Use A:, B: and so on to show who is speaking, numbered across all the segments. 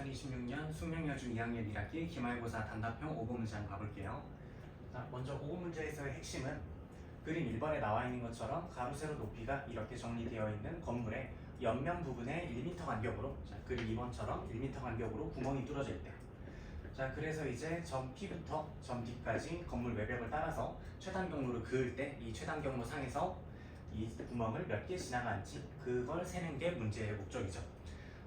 A: 2026년 숙명여중 2학년 1학기 기말고사 단답형 5분 문제 한번 가볼게요. 자, 먼저 5분 문제에서의 핵심은 그림 1번에 나와 있는 것처럼 가로 세로 높이가 이렇게 정리되어 있는 건물의 옆면 부분에 1m 간격으로, 자, 그림 2번처럼 1m 간격으로 구멍이 뚫어져 있대요. 자, 그래서 이제 점 P부터 점 D까지 건물 외벽을 따라서 최단 경로를 그을 때 이 최단 경로 상에서 이 구멍을 몇 개 지나가는지 그걸 세는 게 문제의 목적이죠.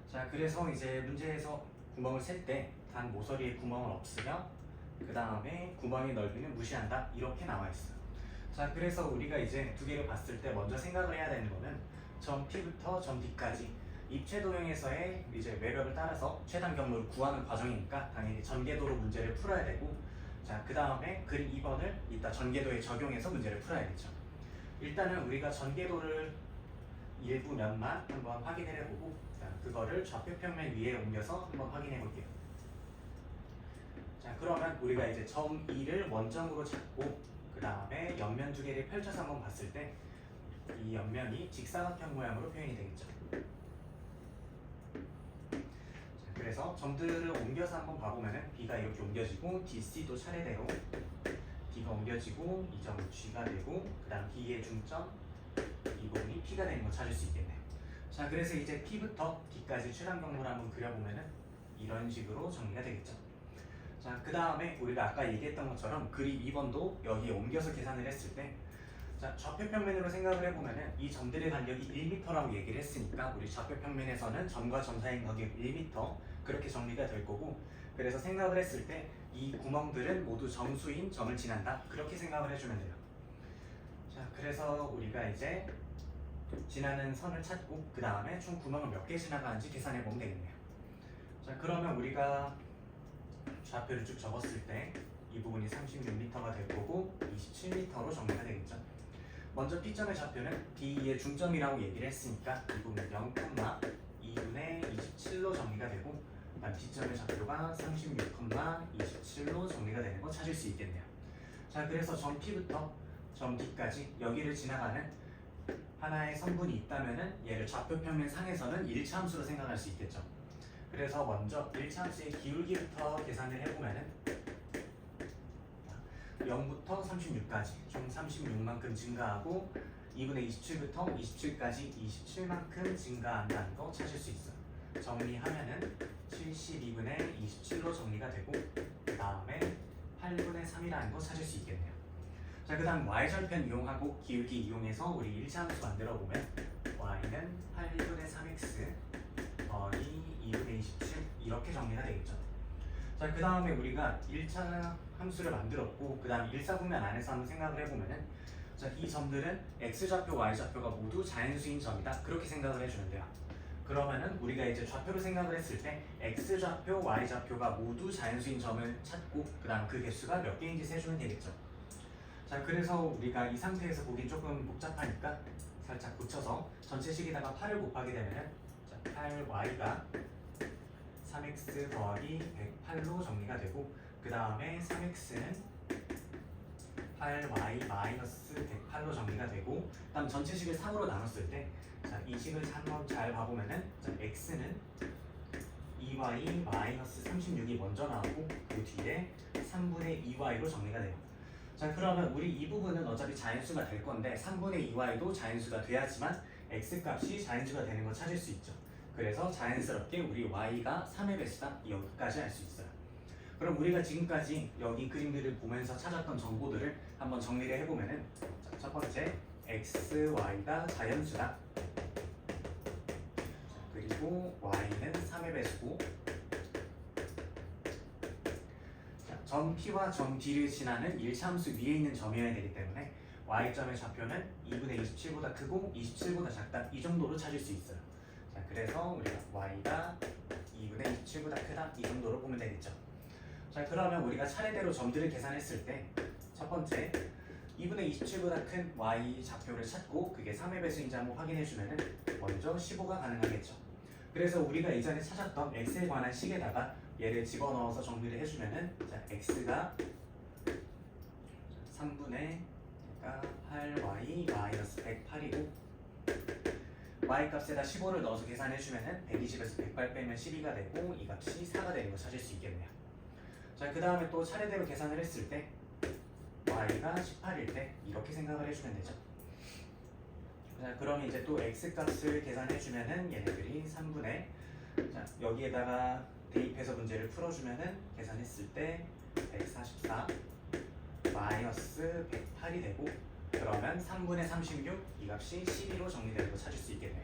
A: 자, 그래서 이제 문제에서 구멍을 셀 때 단 모서리에 구멍은 없으며 그 다음에 구멍의 넓이는 무시한다 이렇게 나와 있어요. 자, 그래서 우리가 이제 두 개를 봤을 때 먼저 생각을 해야 되는 거는 점 P부터 점 D까지 입체 도형에서의 이제 외벽을 따라서 최단 경로를 구하는 과정이니까 당연히 전개도로 문제를 풀어야 되고, 자, 그 다음에 그림 2번을 이따 전개도에 적용해서 문제를 풀어야겠죠. 일단은 우리가 전개도를 일부 면만 한번 확인을 해보고, 자, 그거를 좌표 평면 위에 옮겨서 한번 확인해 볼게요. 자, 그러면 우리가 이제 점 2를 원점으로 잡고 그 다음에 옆면 두 개를 펼쳐서 한번 봤을 때 이 옆면이 직사각형 모양으로 표현이 되겠죠. 자, 그래서 점들을 옮겨서 한번 봐보면은 B가 이렇게 옮겨지고 DC도 차례대로 D가 옮겨지고 이 점은 G가 되고 그 다음 D의 중점 이 부분이 P가 되는 거 찾을 수 있겠네요. 자, 그래서 이제 P부터 D까지 최단 경로를 한번 그려보면은 이런 식으로 정리가 되겠죠. 자, 그 다음에 우리가 아까 얘기했던 것처럼 그림 2번도 여기에 옮겨서 계산을 했을 때, 자, 좌표 평면으로 생각을 해보면은 이 점들의 간격이 1m라고 얘기를 했으니까 우리 좌표 평면에서는 점과 점 사이의 간격 1m 그렇게 정리가 될 거고, 그래서 생각을 했을 때 이 구멍들은 모두 정수인 점을 지난다 그렇게 생각을 해주면 돼요. 자, 그래서 우리가 이제 지나는 선을 찾고 그 다음에 총 구멍을 몇 개 지나가는지 계산해 보면 되겠네요. 자, 그러면 우리가 좌표를 쭉 적었을 때 이 부분이 36m가 될 거고 27m로 정리가 되겠죠. 먼저 P점의 좌표는 D의 중점이라고 얘기를 했으니까 이 부분은 0,2분의 27로 정리가 되고, D점의 좌표가 36,27로 정리가 되는 거 찾을 수 있겠네요. 자, 그래서 점 P부터 점 D까지 여기를 지나가는 하나의 선분이 있다면은 얘를 좌표 평면 상에서는 1차 함수로 생각할 수 있겠죠. 그래서 먼저 1차 함수의 기울기부터 계산을 해보면은 0부터 36까지 총 36만큼 증가하고 2분의 27부터 27까지 27만큼 증가한다는 거 찾을 수 있어요. 정리하면은 72분의 27로 정리가 되고 그 다음에 8분의 3이라는 거 찾을 수 있겠네요. 자, 그 다음 y절편 이용하고 기울기 이용해서 우리 1차 함수 만들어 보면 y는 8분의 3x 더하기 2분의 27 이렇게 정리가 되겠죠. 자, 그 다음에 우리가 1차 함수를 만들었고 그 다음 일사분면 안에서 한번 생각을 해보면은, 자, 이 점들은 x좌표, y좌표가 모두 자연수인 점이다 그렇게 생각을 해주면 돼요. 그러면은 우리가 이제 좌표로 생각을 했을 때 x좌표, y좌표가 모두 자연수인 점을 찾고 그 다음 그 개수가 몇 개인지 세주면 되겠죠. 자, 그래서 우리가 이 상태에서 보기 조금 복잡하니까 살짝 고쳐서 전체식에다가 8을 곱하게 되면은, 자, 8y가 3x 더하기 108로 정리가 되고 그 다음에 3x는 8y 마이너스 108로 정리가 되고, 그 다음 전체식을 3으로 나눴을 때, 자, 이 식을 한번 잘 봐보면은, 자, x는 2y 마이너스 36이 먼저 나오고 그 뒤에 3분의 2y로 정리가 돼요. 자, 그러면 우리 이 부분은 어차피 자연수가 될 건데 3분의 2y도 자연수가 돼야지만 x값이 자연수가 되는 걸 찾을 수 있죠. 그래서 자연스럽게 우리 y가 3의 배수다 여기까지 알 수 있어요. 그럼 우리가 지금까지 여기 그림들을 보면서 찾았던 정보들을 한번 정리를 해보면은, 자, 첫 번째 x, y가 자연수다. 그리고 y는 3의 배수고, 자, 점 P와 점 D를 지나는 1차 함수 위에 있는 점이어야 되기 때문에 y점의 좌표는 2분의 27보다 크고 27보다 작다 이 정도로 찾을 수 있어요. 자, 그래서 우리가 y가 2분의 27보다 크다 이 정도로 보면 되겠죠. 자, 그러면 우리가 차례대로 점들을 계산했을 때 첫 번째 2분의 27보다 큰 y 좌표를 찾고 그게 3의 배수인지 한번 확인해주면은 먼저 15가 가능하겠죠. 그래서 우리가 이전에 찾았던 x에 관한 식에다가 얘를 집어넣어서 정리를 해주면은, 자, x가 3분의 그러니까 8y 마이너스 108이고 y 값에다 15를 넣어서 계산해주면은 120에서 108 빼면 12가 되고 이 값이 4가 되는 거 찾을 수 있겠네요. 자, 그 다음에 또 차례대로 계산을 했을 때 y가 18일 때 이렇게 생각을 해주면 되죠. 자, 그럼 이제 또 x 값을 계산해주면은 얘네들이 3분의 자, 여기에다가 대입해서 문제를 풀어주면은 계산했을 때 144 마이너스 108이 되고 그러면 3분의 36 이 값이 12로 정리되는 거 찾을 수 있겠네요.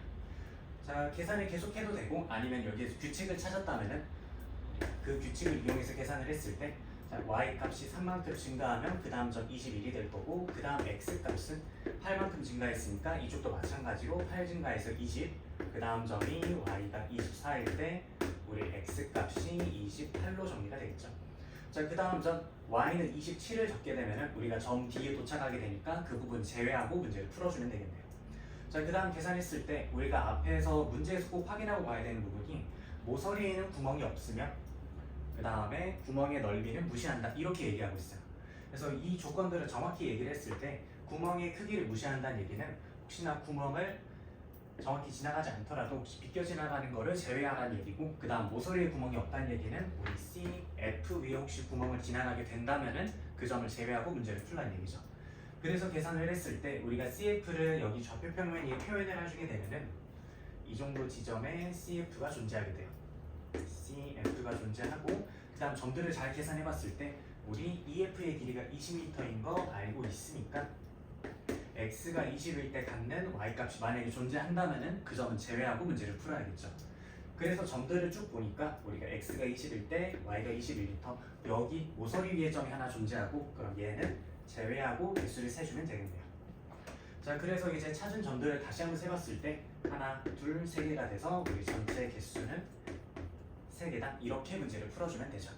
A: 자, 계산을 계속해도 되고 아니면 여기에서 규칙을 찾았다면은 그 규칙을 이용해서 계산을 했을 때 자, y 값이 3만큼 증가하면 그 다음 점 21이 될 거고 그 다음 x 값은 8만큼 증가했으니까 이쪽도 마찬가지로 8 증가해서 20 그 다음 점이 y가 24일 때 우리 x 값이 28로 정리가 되겠죠. 자, 그 다음 점 y는 27을 적게 되면 우리가 점 D에 도착하게 되니까 그 부분 제외하고 문제를 풀어주면 되겠네요. 자, 그 다음 계산했을 때 우리가 앞에서 문제에서 꼭 확인하고 가야 되는 부분이 모서리에는 구멍이 없으면 그 다음에 구멍의 넓이는 무시한다 이렇게 얘기하고 있어요. 그래서 이 조건들을 정확히 얘기를 했을 때 구멍의 크기를 무시한다는 얘기는 혹시나 구멍을 정확히 지나가지 않더라도 혹시 비껴 지나가는 거를 제외하라는 얘기고 그 다음 모서리에 구멍이 없다는 얘기는 우리 C, F 위에 혹시 구멍을 지나가게 된다면은 그 점을 제외하고 문제를 풀라는 얘기죠. 그래서 계산을 했을 때 우리가 CF를 여기 좌표 평면 위에 표현을 해주게 되면은 이 정도 지점에 CF가 존재하게 돼요. CF가 존재하고 그 다음 점들을 잘 계산해 봤을 때 우리 EF의 길이가 20m인 거 알고 있으니까 x가 20일 때 갖는 y값이 만약에 존재한다면은 그 점은 제외하고 문제를 풀어야겠죠. 그래서 점들을 쭉 보니까 우리가 x가 20일 때 y가 21m 여기 모서리 위에 점이 하나 존재하고 그럼 얘는 제외하고 개수를 세주면 되겠네요. 자, 그래서 이제 찾은 점들을 다시 한번 세봤을 때 하나, 둘, 세 개가 돼서 우리 전체 개수는 3개다 이렇게 문제를 풀어주면 되죠.